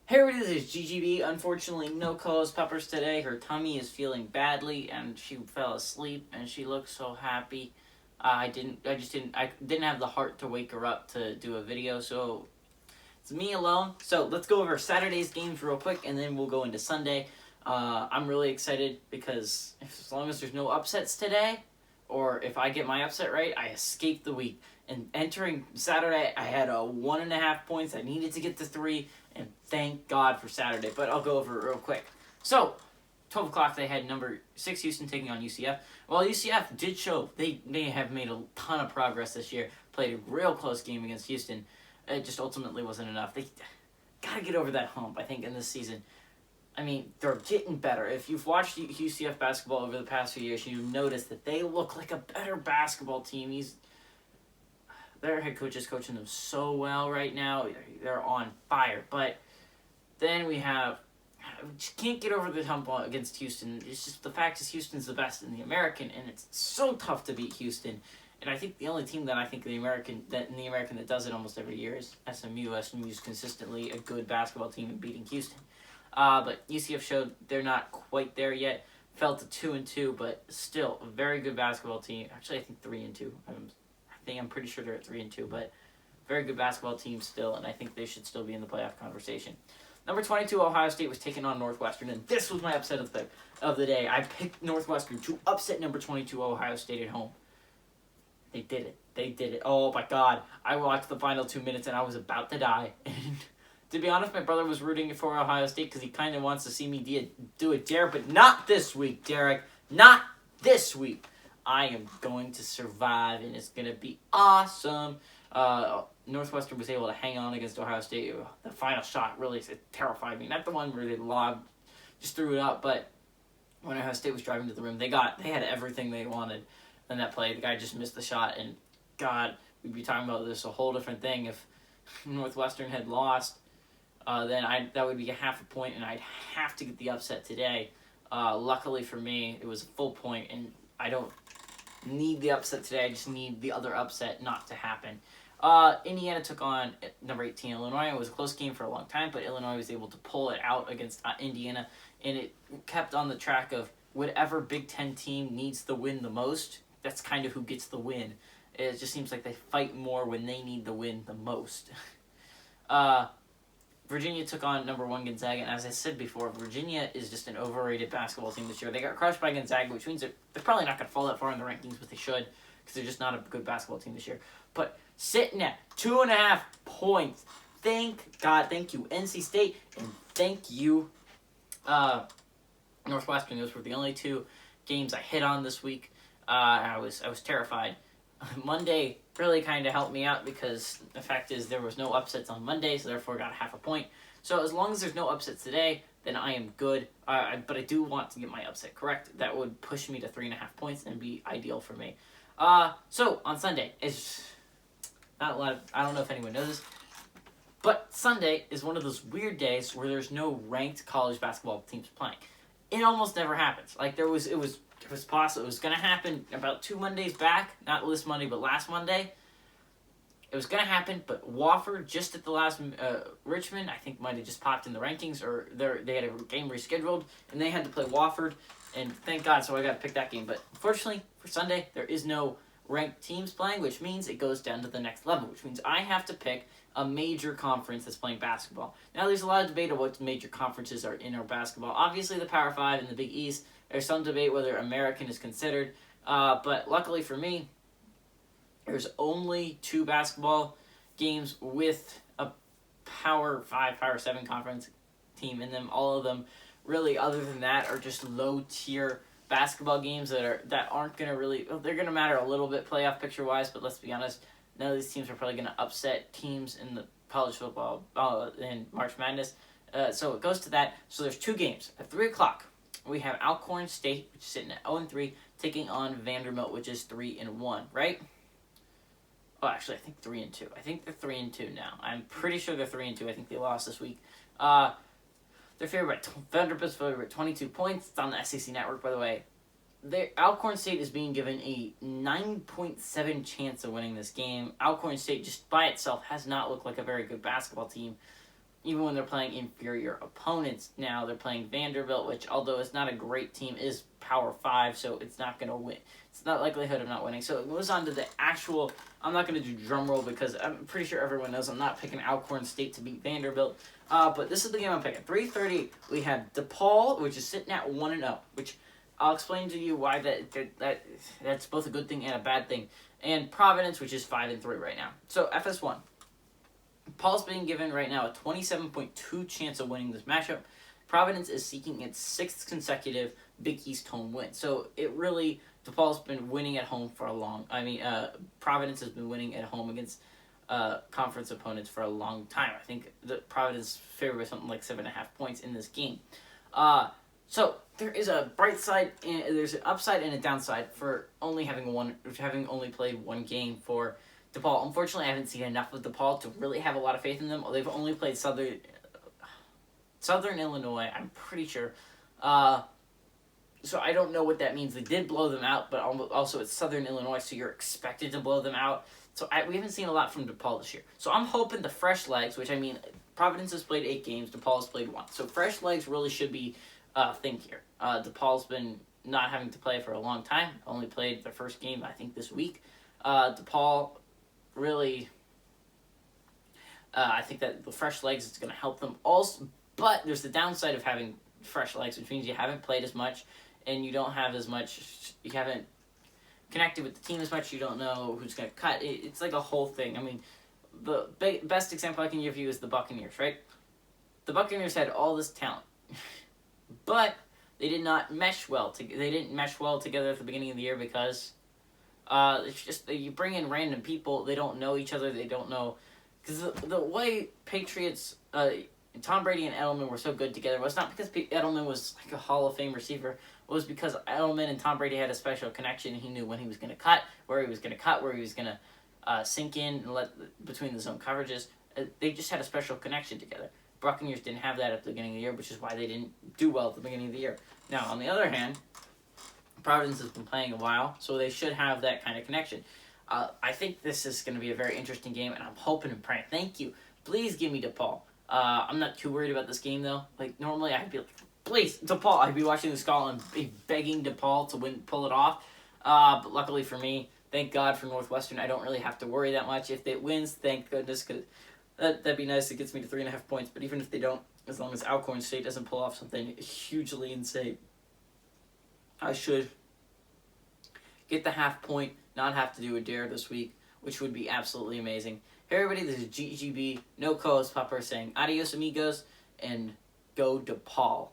Here it is, GGB. Unfortunately, no co-host Peppers today. Her tummy is feeling badly, and she fell asleep, and she looks so happy. I didn't have the heart to wake her up to do a video, so it's me alone. So let's go over Saturday's games real quick, and then we'll go into Sunday. I'm really excited because as long as there's no upsets today, or if I get my upset right, I escape the week. And entering Saturday, I had 1.5 points. I needed to get to 3, and thank God for Saturday. But I'll go over it real quick. So, 12 o'clock, they had number 6 Houston taking on UCF. Well, UCF did show they have made a ton of progress this year. Played a real close game against Houston. It just ultimately wasn't enough. They got to get over that hump, I think, in this season. I mean, they're getting better. If you've watched UCF basketball over the past few years, you've noticed that they look like a better basketball team. Their head coach is coaching them so well right now. They're on fire. But then we just can't get over the hump against Houston. It's just the fact is Houston's the best in the American, and it's so tough to beat Houston. And I think the only team that I think in the American that does it almost every year is SMU. SMU's consistently a good basketball team in beating Houston. But UCF showed they're not quite there yet. Fell to 2-2, but still a very good basketball team. Actually, I think 3-2. I'm pretty sure they're at 3-2, but very good basketball team still, and I think they should still be in the playoff conversation. Number 22, Ohio State was taking on Northwestern, and this was my upset of the day. I picked Northwestern to upset number 22, Ohio State at home. They did it. Oh my God. I watched the final 2 minutes, and I was about to die. And to be honest, my brother was rooting for Ohio State because he kind of wants to see me do a dare, but not this week, Derek. Not this week. I am going to survive, and it's going to be awesome. Northwestern was able to hang on against Ohio State. The final shot really terrified me. Not the one where they just threw it up, but when Ohio State was driving to the rim, they had everything they wanted in that play. The guy just missed the shot, and God, we'd be talking about this a whole different thing. If Northwestern had lost, then that would be a half a point, and I'd have to get the upset today. Luckily for me, it was a full point, and I don't need the upset today. I just need the other upset not to happen. Indiana took on number 18 Illinois. It was a close game for a long time, but Illinois was able to pull it out against Indiana, and it kept on the track of whatever Big Ten team needs the win the most, that's kind of who gets the win. It just seems like they fight more when they need the win the most. Virginia took on number 1 Gonzaga, and as I said before, Virginia is just an overrated basketball team this year. They got crushed by Gonzaga, which means they're probably not going to fall that far in the rankings, but they should, because they're just not a good basketball team this year. But sitting at 2.5 points, thank God, thank you NC State, and thank you Northwestern. Those were the only 2 games I hit on this week. I was terrified. Monday really kind of helped me out because the fact is there was no upsets on Monday, so therefore I got half a point. So as long as there's no upsets today, then I am good. But I do want to get my upset correct. That would push me to 3.5 points and be ideal for me. So on Sunday, it's not a lot of, I don't know if anyone knows this, but Sunday is one of those weird days where there's no ranked college basketball teams playing. It almost never happens. Like it was possible. It was going to happen about 2 Mondays back. Not this Monday, but last Monday. It was going to happen, but Wofford, just at the last... Richmond, I think, might have just popped in the rankings, or they had a game rescheduled, and they had to play Wofford, and thank God, so I got to pick that game. But unfortunately, for Sunday, there is no ranked teams playing, which means it goes down to the next level, which means I have to pick a major conference that's playing basketball. Now, there's a lot of debate on what major conferences are in our basketball. Obviously, the Power 5 and the Big East. There's some debate whether American is considered, but luckily for me, there's only 2 basketball games with a Power 5, Power 7 conference team in them. All of them, really, other than that, are just low-tier basketball games that aren't going to really... They're going to matter a little bit playoff picture-wise, but let's be honest, none of these teams are probably going to upset teams in the college football in March Madness. So it goes to that. So there's 2 games. At 3 o'clock, we have Alcorn State, which is sitting at 0-3, taking on Vanderbilt, which is 3-1, right? Oh, actually, I think 3-2. I think they're 3-2 now. I'm pretty sure they're 3-2. I think they lost this week. They're favored Vanderbilt's favored at 22 points. It's on the SEC Network, by the way. Alcorn State is being given a 9.7 chance of winning this game. Alcorn State, just by itself, has not looked like a very good basketball team. even when they're playing inferior opponents. Now they're playing Vanderbilt, which, although it's not a great team, is Power 5, so it's not going to win. It's not likelihood of not winning. So it moves on to the actual... I'm not going to do drum roll because I'm pretty sure everyone knows I'm not picking Alcorn State to beat Vanderbilt. But this is the game I'm picking. 3:30, we have DePaul, which is sitting at 1-0, which I'll explain to you why that's both a good thing and a bad thing. And Providence, which is 5-3 right now. So FS1. Paul's being given right now a 27.2 chance of winning this matchup. Providence is seeking its 6th consecutive Big East home win. So it really, DePaul's been winning at home for a long... Providence has been winning at home against conference opponents for a long time. I think the Providence favored by something like 7.5 points in this game. So there is a bright side, and there's an upside and a downside for having only played one game for DePaul. Unfortunately, I haven't seen enough of DePaul to really have a lot of faith in them. They've only played Southern Illinois, I'm pretty sure. So I don't know what that means. They did blow them out, but also it's Southern Illinois, so you're expected to blow them out. So we haven't seen a lot from DePaul this year. So I'm hoping the fresh legs, which Providence has played 8 games, DePaul has played 1. So fresh legs really should be a thing here. DePaul's been not having to play for a long time. Only played their first game, I think, this week. DePaul really... I think that the fresh legs is going to help them also, but there's the downside of having fresh legs, which means you haven't played as much, and you don't have as much, you haven't connected with the team as much, you don't know who's going to cut. It's like a whole thing. The best example I can give you is the Buccaneers, right? The Buccaneers had all this talent, but they did not mesh well. They didn't mesh well together at the beginning of the year because it's just you bring in random people, they don't know each other, they don't know... Because the way Patriots, Tom Brady and Edelman were so good together was not because Edelman was like a Hall of Fame receiver. It was because Edelman and Tom Brady had a special connection. He knew when he was going to cut, where he was going to sink in and let between the zone coverages. They just had a special connection together. Buccaneers didn't have that at the beginning of the year, which is why they didn't do well at the beginning of the year. Now, on the other hand, Providence has been playing a while, so they should have that kind of connection. I think this is going to be a very interesting game, and I'm hoping and praying. Thank you. Please give me DePaul. I'm not too worried about this game, though. Like, normally I'd be like, please, DePaul. I'd be watching this call and be begging DePaul to pull it off. But luckily for me, thank God for Northwestern, I don't really have to worry that much. If it wins, thank goodness, because that'd be nice. It gets me to 3.5 points. But even if they don't, as long as Alcorn State doesn't pull off something hugely insane, I should get the half point, not have to do a dare this week, which would be absolutely amazing. Hey everybody, this is GGB, no co-host Pupper saying adios amigos, and go DePaul.